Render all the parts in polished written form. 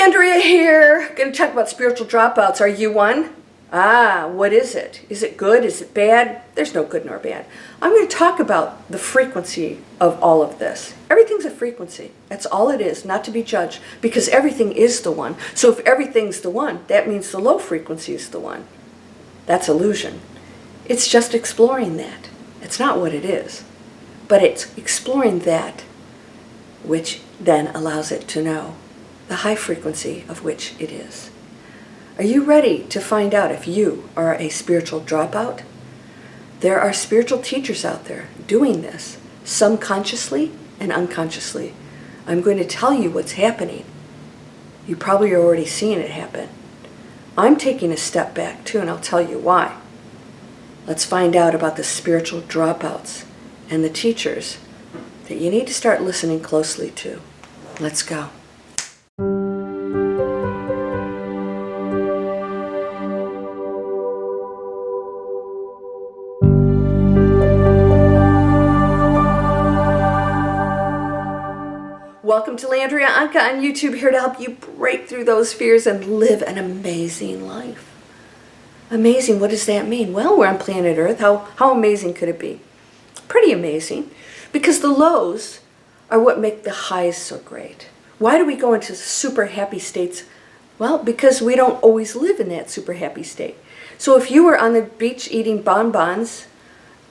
Landria here. Going to talk about spiritual dropouts. Are you one? What is it? Is it good? Is it bad? There's no good nor bad. I'm going to talk about the frequency of all of this. Everything's a frequency. That's all it is, not to be judged, because everything is the one. So if everything's the one, that means the low frequency is the one. That's illusion. It's just exploring that. It's not what it is, but it's exploring that which then allows it to know the high frequency of which it is. Are you ready to find out if you are a spiritual dropout? There are spiritual teachers out there doing this, some consciously and unconsciously. I'm going to tell you what's happening. You probably are already seeing it happen. I'm taking a step back too, and I'll tell you why. Let's find out about the spiritual dropouts and the teachers that you need to start listening closely to. Let's go. Welcome to Landria Onkka on YouTube, here to help you break through those fears and live an amazing life. Amazing, what does that mean? Well, we're on planet Earth. How amazing could it be? Pretty amazing, because the lows are what make the highs so great. Why do we go into super happy states? Well, because we don't always live in that super happy state. So if you were on the beach eating bonbons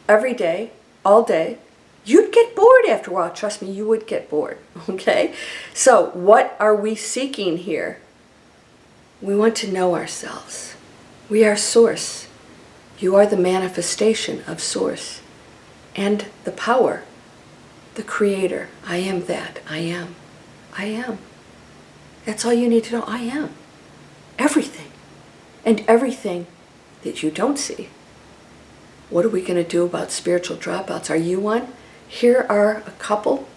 every day, all day, you'd get bored after a while. Trust me, you would get bored, okay? So what are we seeking here? We want to know ourselves. We are Source. You are the manifestation of Source and the power, the Creator. I am that. I am. I am. That's all you need to know. I am. Everything. And everything that you don't see. What are we going to do about spiritual dropouts? Are you one? Here are a couple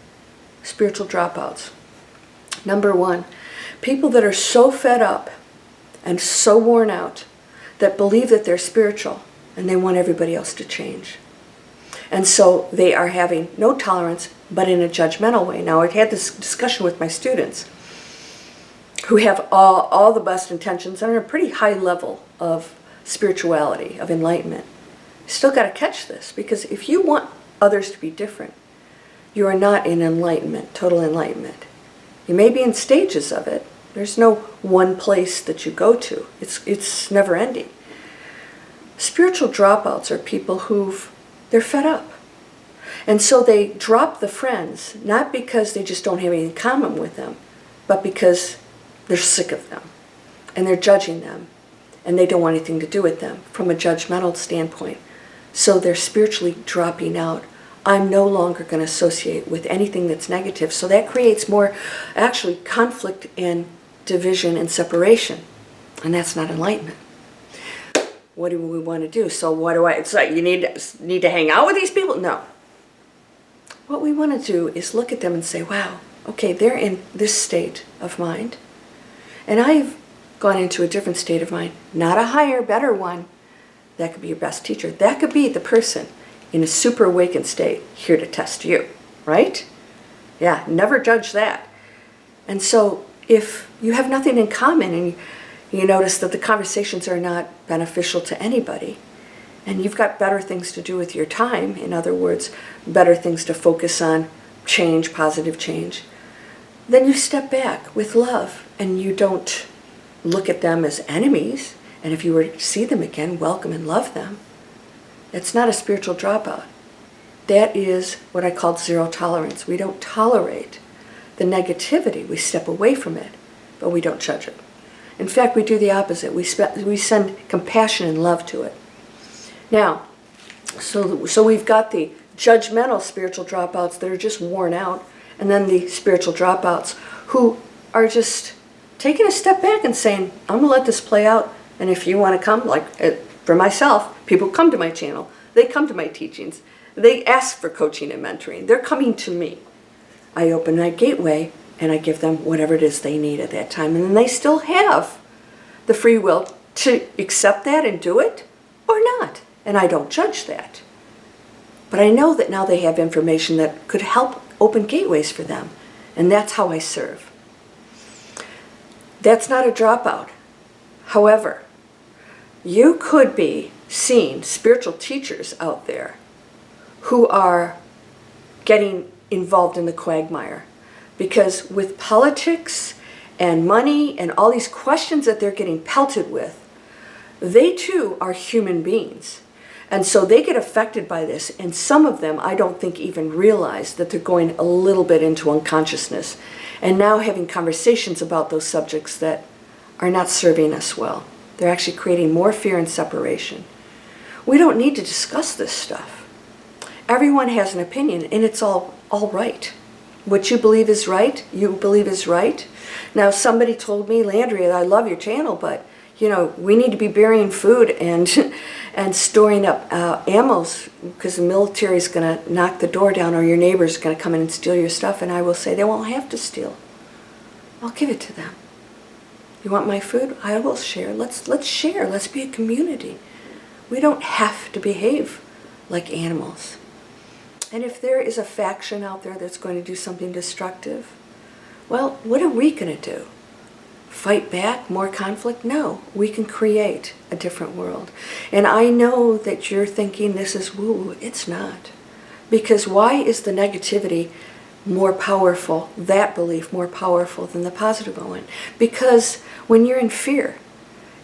spiritual dropouts. Number one, people that are so fed up and so worn out that believe that they're spiritual and they want everybody else to change. And so they are having no tolerance, but in a judgmental way. Now, I've had this discussion with my students who have all the best intentions and are a pretty high level of spirituality, of enlightenment. Still got to catch this, because if you want others to be different, you are not in enlightenment, total enlightenment. You may be in stages of it. There's no one place that you go to. It's never ending. Spiritual dropouts are people they're fed up. And so they drop the friends, not because they just don't have anything in common with them, but because they're sick of them and they're judging them and they don't want anything to do with them from a judgmental standpoint. So they're spiritually dropping out. I'm no longer going to associate with anything that's negative. So that creates more, actually, conflict and division and separation. And that's not enlightenment. What do we want to do? So it's like you need to hang out with these people? No. What we want to do is look at them and say, wow, okay, they're in this state of mind. And I've gone into a different state of mind. Not a higher, better one. That could be your best teacher. That could be the person in a super awakened state here to test you, right? Yeah, never judge that. And so if you have nothing in common and you notice that the conversations are not beneficial to anybody, and you've got better things to do with your time, in other words, better things to focus on, change, positive change, then you step back with love and you don't look at them as enemies. And if you were to see them again, welcome and love them. It's not a spiritual dropout. That is what I call zero tolerance. We don't tolerate the negativity. We step away from it, but we don't judge it. In fact, we do the opposite. We send compassion and love to it. Now, so we've got the judgmental spiritual dropouts that are just worn out, and then the spiritual dropouts who are just taking a step back and saying, I'm going to let this play out. And if you want to come, like for myself, people come to my channel. They come to my teachings. They ask for coaching and mentoring. They're coming to me. I open my gateway and I give them whatever it is they need at that time. And then they still have the free will to accept that and do it or not. And I don't judge that. But I know that now they have information that could help open gateways for them. And that's how I serve. That's not a dropout. However, you could be seeing spiritual teachers out there who are getting involved in the quagmire. Because with politics and money and all these questions that they're getting pelted with, they too are human beings. And so they get affected by this. And some of them, I don't think, even realize that they're going a little bit into unconsciousness and now having conversations about those subjects that are not serving us well. They're actually creating more fear and separation. We don't need to discuss this stuff. Everyone has an opinion, and it's all right. What you believe is right, you believe is right. Now, somebody told me, Landria, I love your channel, but we need to be burying food and and storing up ammos because the military is going to knock the door down, or your neighbor's going to come in and steal your stuff. And I will say, they won't have to steal. I'll give it to them. You want my food? I will share. Let's share. Let's be a community. We don't have to behave like animals. And if there is a faction out there that's going to do something destructive, well, what are we going to do? Fight back? More conflict? No. We can create a different world. And I know that you're thinking this is woo. It's not. Because why is the negativity more powerful, that belief more powerful than the positive one? Because when you're in fear,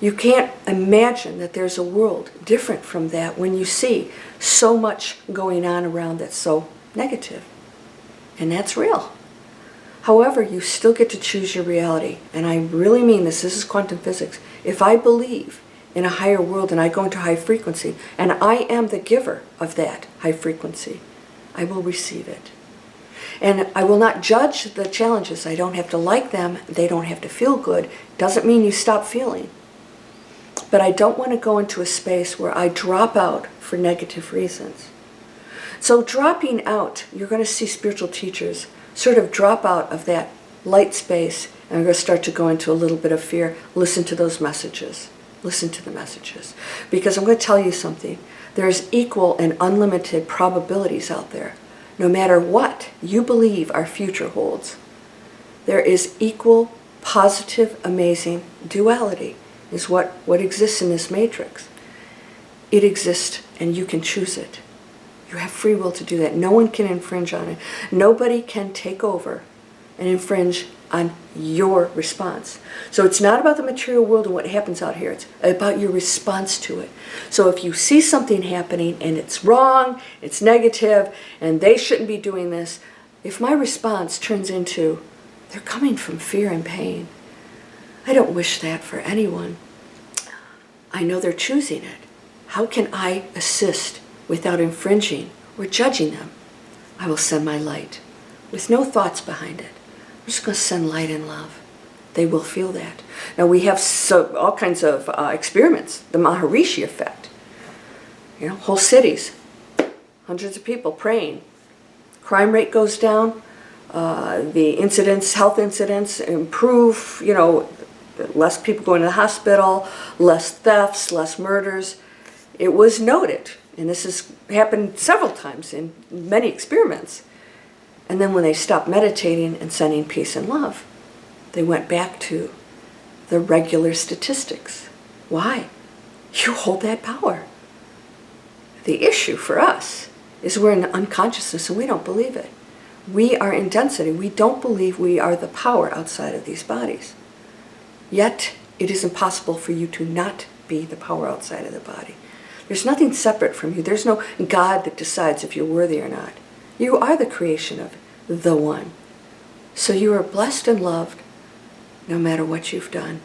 you can't imagine that there's a world different from that when you see so much going on around that's so negative. And that's real. However, you still get to choose your reality. And I really mean this. This is quantum physics. If I believe in a higher world and I go into high frequency, and I am the giver of that high frequency, I will receive it. And I will not judge the challenges. I don't have to like them. They don't have to feel good. Doesn't mean you stop feeling. But I don't want to go into a space where I drop out for negative reasons. So dropping out, you're going to see spiritual teachers sort of drop out of that light space, and we're going to start to go into a little bit of fear. Listen to those messages. Listen to the messages. Because I'm going to tell you something. There's equal and unlimited probabilities out there. No matter what you believe our future holds, there is equal, positive, amazing duality is what exists in this matrix. It exists, and you can choose it. You have free will to do that. No one can infringe on it. Nobody can take over and infringe on your response. So it's not about the material world and what happens out here. It's about your response to it. So if you see something happening and it's wrong, it's negative, and they shouldn't be doing this, if my response turns into, they're coming from fear and pain, I don't wish that for anyone. I know they're choosing it. How can I assist without infringing or judging them? I will send my light with no thoughts behind it. I'm just going to send light and love. They will feel that. Now we have all kinds of experiments. The Maharishi effect. Whole cities, hundreds of people praying. Crime rate goes down. The incidents, health incidents improve. Less people going to the hospital, less thefts, less murders. It was noted, and this has happened several times in many experiments. And then when they stopped meditating and sending peace and love, they went back to the regular statistics. Why? You hold that power. The issue for us is we're in unconsciousness and we don't believe it. We are in density. We don't believe we are the power outside of these bodies. Yet, it is impossible for you to not be the power outside of the body. There's nothing separate from you. There's no God that decides if you're worthy or not. You are the creation of the One. So you are blessed and loved no matter what you've done,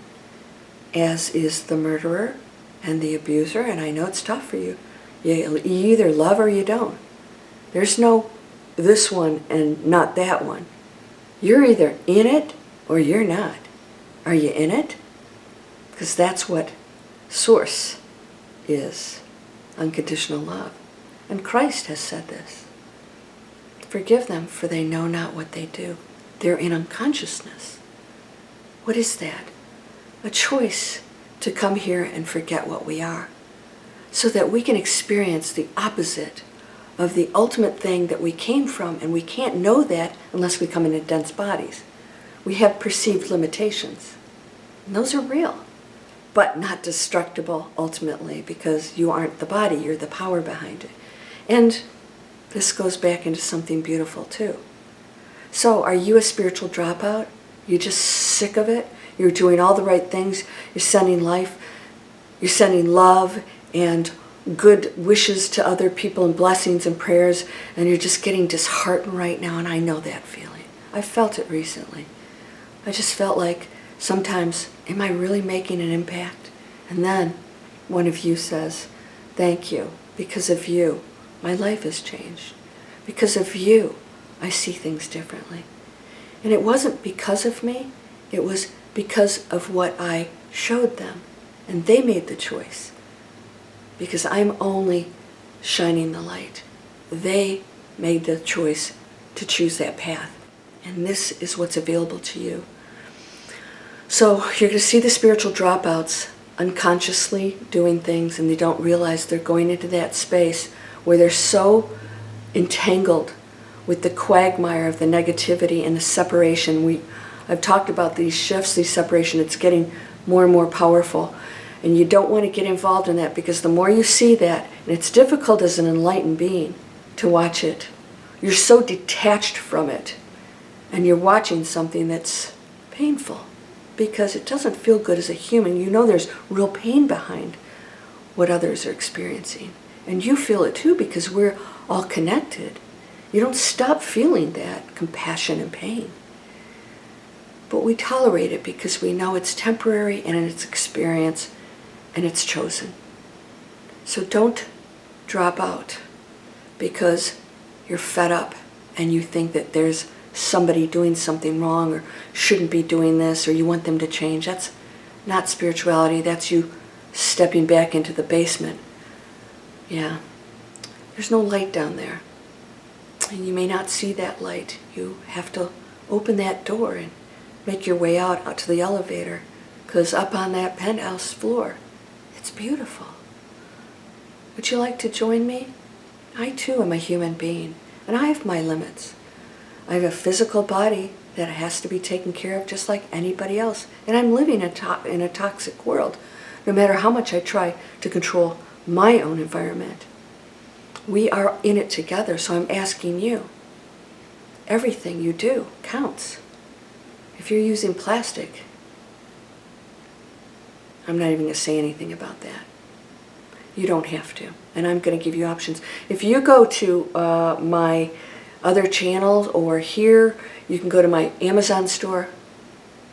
as is the murderer and the abuser, and I know it's tough for you. You either love or you don't. There's no this one and not that one. You're either in it or you're not. Are you in it? Because that's what Source is. Unconditional love. And Christ has said this. Forgive them, for they know not what they do. They're in unconsciousness. What is that? A choice to come here and forget what we are, so that we can experience the opposite of the ultimate thing that we came from, and we can't know that unless we come into dense bodies. We have perceived limitations. And those are real, but not destructible ultimately, because you aren't the body, you're the power behind it. And this goes back into something beautiful too. So are you a spiritual dropout? You're just sick of it? You're doing all the right things. You're sending life. You're sending love and good wishes to other people and blessings and prayers, and you're just getting disheartened right now, and I know that feeling. I felt it recently. I just felt like sometimes, am I really making an impact? And then one of you says, thank you. Because of you, my life has changed. Because of you, I see things differently. And it wasn't because of me, it was because of what I showed them. And they made the choice. Because I'm only shining the light. They made the choice to choose that path. And this is what's available to you. So you're going to see the spiritual dropouts unconsciously doing things, and they don't realize they're going into that space where they're so entangled with the quagmire of the negativity and the separation. I've talked about these shifts, these separation. It's getting more and more powerful. And you don't want to get involved in that, because the more you see that, and it's difficult as an enlightened being to watch it. You're so detached from it, and you're watching something that's painful, because it doesn't feel good as a human. You know there's real pain behind what others are experiencing. And you feel it too, because we're all connected. You don't stop feeling that compassion and pain. But we tolerate it because we know it's temporary and it's experience and it's chosen. So don't drop out because you're fed up and you think that there's somebody doing something wrong or shouldn't be doing this, or you want them to change. That's not spirituality. That's you stepping back into the basement. Yeah. There's no light down there. And you may not see that light. You have to open that door and make your way out to the elevator, because up on that penthouse floor, it's beautiful. Would you like to join me? I too am a human being, and I have my limits. I have a physical body that has to be taken care of just like anybody else. And I'm living in a toxic world, no matter how much I try to control my own environment. We are in it together, so I'm asking you. Everything you do counts. If you're using plastic, I'm not even going to say anything about that. You don't have to. And I'm going to give you options. If you go to my other channels or here, you can go to my Amazon store.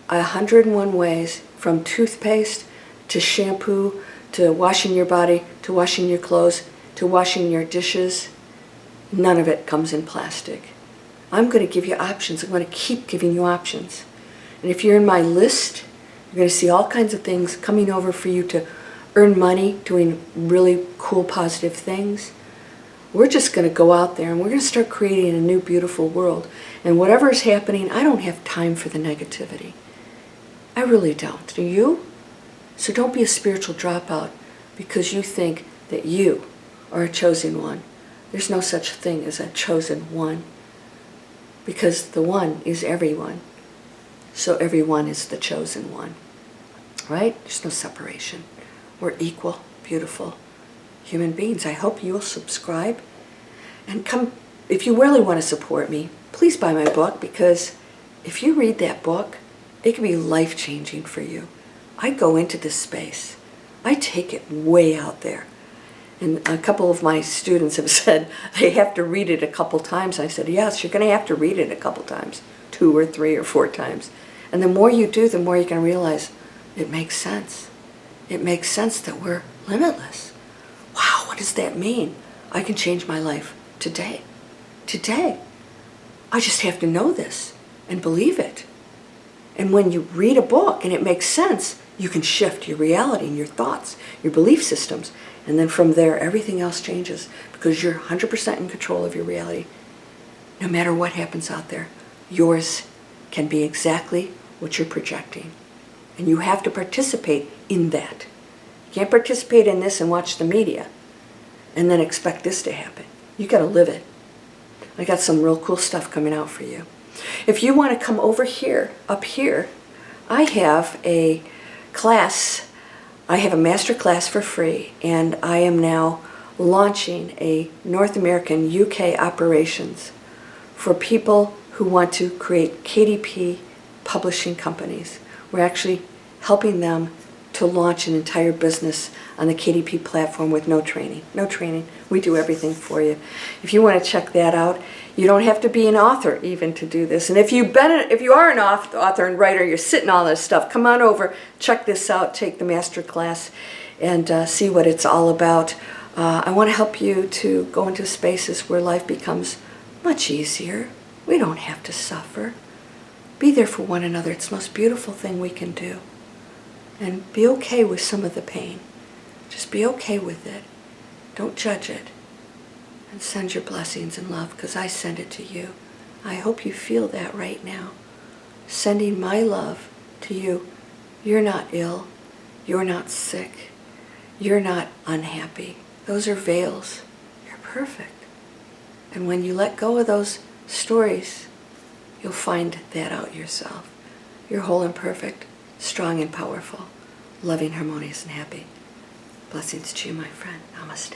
101 ways, from toothpaste to shampoo to washing your body to washing your clothes to washing your dishes. None of it comes in plastic. I'm going to give you options. I'm going to keep giving you options. And if you're in my list, you're going to see all kinds of things coming over for you to earn money doing really cool, positive things. We're just going to go out there and we're going to start creating a new, beautiful world. And whatever is happening, I don't have time for the negativity. I really don't. Do you? So don't be a spiritual dropout because you think that you are a chosen one. There's no such thing as a chosen one, because the one is everyone. So everyone is the chosen one, right? There's no separation. We're equal, beautiful human beings. I hope you'll subscribe and come. If you really want to support me, please buy my book, because if you read that book, it can be life-changing for you. I go into this space. I take it way out there. And a couple of my students have said they have to read it a couple times. I said, yes, you're going to have to read it a couple times, 2 or 3 or 4 times. And the more you do, the more you can realize it makes sense. It makes sense that we're limitless. Wow, what does that mean? I can change my life today. Today. I just have to know this and believe it. And when you read a book and it makes sense, you can shift your reality and your thoughts, your belief systems. And then from there, everything else changes, because you're 100% in control of your reality. No matter what happens out there, yours can be exactly what you're projecting. And you have to participate in that. You can't participate in this and watch the media and then expect this to happen. You got to live it. I got some real cool stuff coming out for you. If you want to come over here, up here, I have a class, I have a master class for free, and I am now launching a North American UK operations for people who want to create KDP publishing companies. We're actually helping them to launch an entire business on the KDP platform with no training. No training. We do everything for you. If you want to check that out, you don't have to be an author even to do this. And if you are an author and writer, you're sitting all this stuff, come on over, check this out, take the master class, and see what it's all about. I want to help you to go into spaces where life becomes much easier. We don't have to suffer. Be there for one another. It's the most beautiful thing we can do. And be okay with some of the pain. Just be okay with it. Don't judge it. And send your blessings and love, because I send it to you. I hope you feel that right now. Sending my love to you. You're not ill. You're not sick. You're not unhappy. Those are veils. You're perfect. And when you let go of those stories, you'll find that out yourself. You're whole and perfect, strong and powerful, loving, harmonious, and happy. Blessings to you, my friend. Namaste.